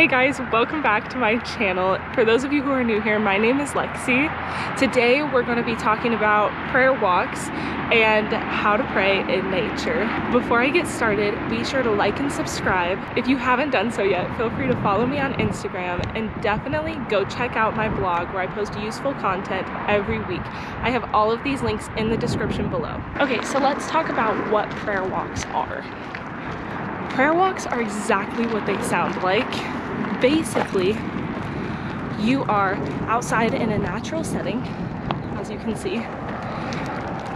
Hey guys, welcome back to my channel. For those of you who are new here, my name is Lexi. Today we're going to be talking about prayer walks and how to pray in nature. Before I get started, be sure to like and subscribe. If you haven't done so yet, feel free to follow me on Instagram and definitely go check out my blog where I post useful content every week. I have all of these links in the description below. Okay, so let's talk about what prayer walks are. Prayer walks are exactly what they sound like. Basically, you are outside in a natural setting, as you can see,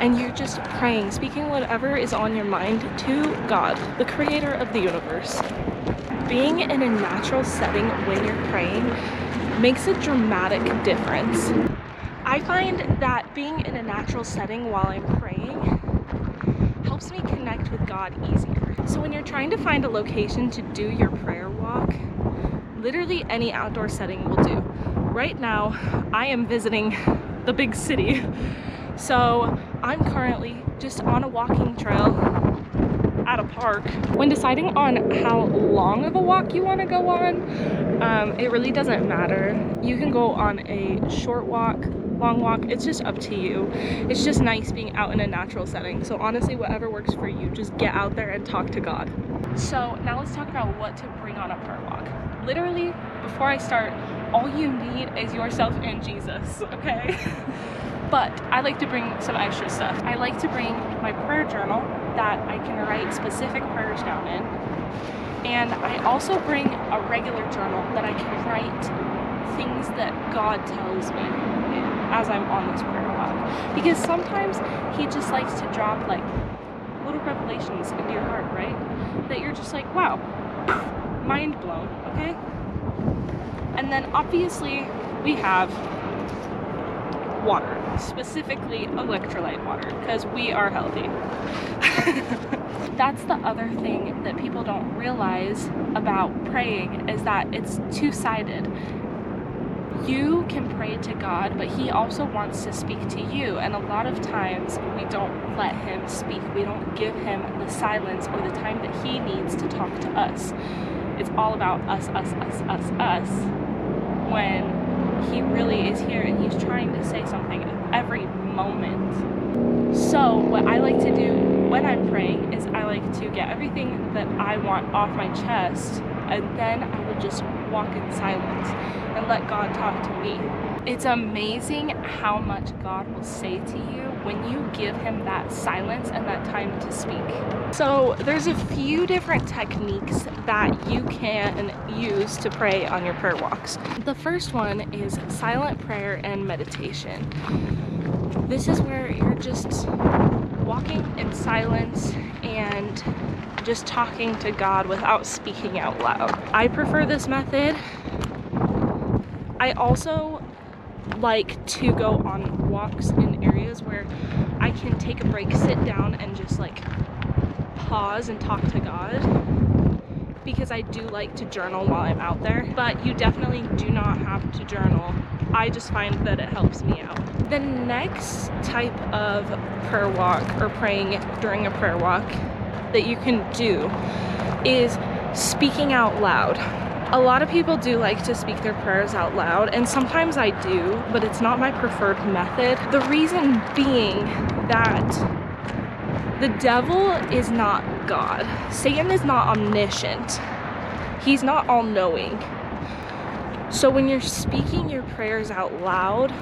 and you're just praying, speaking whatever is on your mind to God, the creator of the universe. Being in a natural setting when you're praying makes a dramatic difference. I find that being in a natural setting while I'm praying helps me connect with God easier. So when you're trying to find a location to do your prayer walk, literally any outdoor setting will do. Right now, I am visiting the big city. So I'm currently just on a walking trail at a park. When deciding on how long of a walk you want to go on, it really doesn't matter. You can go on a short walk, long walk, it's just up to you. It's just nice being out in a natural setting. So honestly, whatever works for you, just get out there and talk to God. So now let's talk about what to bring on a prayer walk. Literally, before I start, all you need is yourself and Jesus, okay? But I like to bring some extra stuff. I like to bring my prayer journal that I can write specific prayers down in. And I also bring a regular journal that I can write things that God tells me as I'm on this prayer walk. Because sometimes he just likes to drop like little revelations into your heart, right? That you're just like, wow, mind blown, okay? And then obviously we have water, specifically electrolyte water, because we are healthy. That's the other thing that people don't realize about praying, is that it's two-sided. You can pray to God, but he also wants to speak to you, and a lot of times we don't let him speak. We don't give him the silence or the time that he needs to talk to us. It's all about us, when he really is here and he's trying to say something every moment. So what I like to do when I'm praying is I like to get everything that I want off my chest, and then I will just walk in silence and let God talk to me. It's amazing how much God will say to you when you give him that silence and that time to speak. So there's a few different techniques that you can use to pray on your prayer walks. The first one is silent prayer and meditation. This is where you're just walking in silence and just talking to God without speaking out loud. I prefer this method. I also like to go on walks in areas where I can take a break, sit down, and just like pause and talk to God, because I do like to journal while I'm out there, but you definitely do not have to journal. I just find that it helps me out. The next type of prayer walk, or praying during a prayer walk, that you can do is speaking out loud. A lot of people do like to speak their prayers out loud, and sometimes I do, but it's not my preferred method. The reason being that the devil is not God. Satan is not omniscient. He's not all-knowing. So when you're speaking your prayers out loud,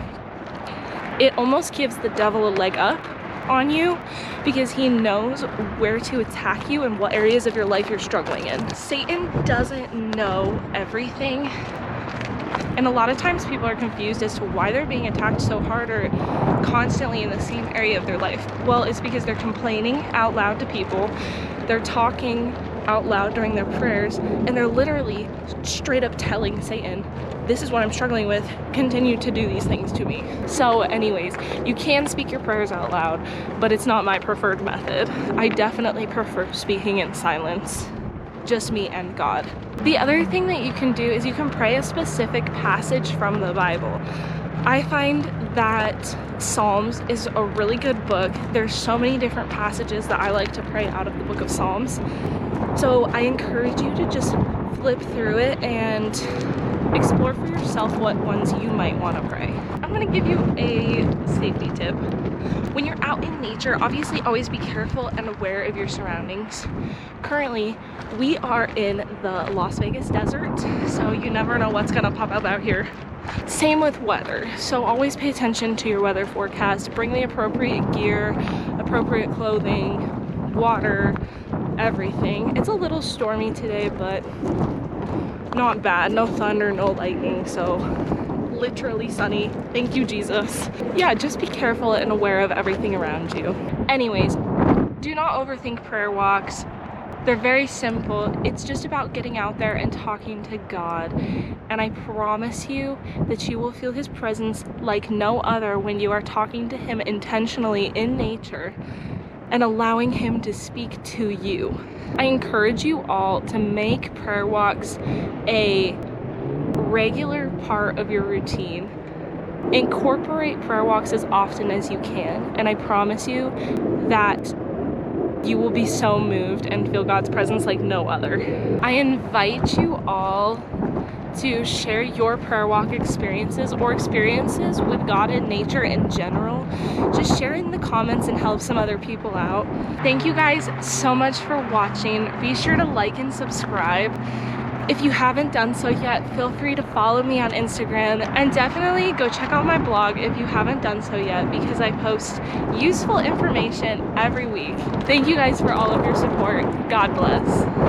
it almost gives the devil a leg up on you, because he knows where to attack you and what areas of your life you're struggling in. Satan doesn't know everything, and a lot of times people are confused as to why they're being attacked so hard or constantly in the same area of their life. Well, it's because they're complaining out loud to people, they're talking out loud during their prayers, and they're literally straight up telling Satan, this is what I'm struggling with, continue to do these things to me. So anyways, you can speak your prayers out loud, but it's not my preferred method. I definitely prefer speaking in silence, just me and God. The other thing that you can do is you can pray a specific passage from the Bible. I find that Psalms is a really good book. There's so many different passages that I like to pray out of the book of Psalms. So I encourage you to just flip through it and explore for yourself what ones you might want to pray. I'm gonna give you a safety tip. When you're out in nature, obviously always be careful and aware of your surroundings. Currently, we are in the Las Vegas desert, so you never know what's gonna pop up out here. Same with weather, so always pay attention to your weather forecast. Bring the appropriate gear, appropriate clothing, water, everything. It's a little stormy today, but not bad. No thunder, no lightning, so literally sunny. Thank you, Jesus. Yeah, just be careful and aware of everything around you. Anyways, do not overthink prayer walks. They're very simple. It's just about getting out there and talking to God. And I promise you that you will feel his presence like no other when you are talking to him intentionally in nature and allowing him to speak to you. I encourage you all to make prayer walks a regular part of your routine. Incorporate prayer walks as often as you can, and I promise you that you will be so moved and feel God's presence like no other. I invite you all to share your prayer walk experiences or experiences with God and nature in general. Just share in the comments and help some other people out. Thank you guys so much for watching. Be sure to like and subscribe. If you haven't done so yet, feel free to follow me on Instagram, and definitely go check out my blog if you haven't done so yet, because I post useful information every week. Thank you guys for all of your support. God bless.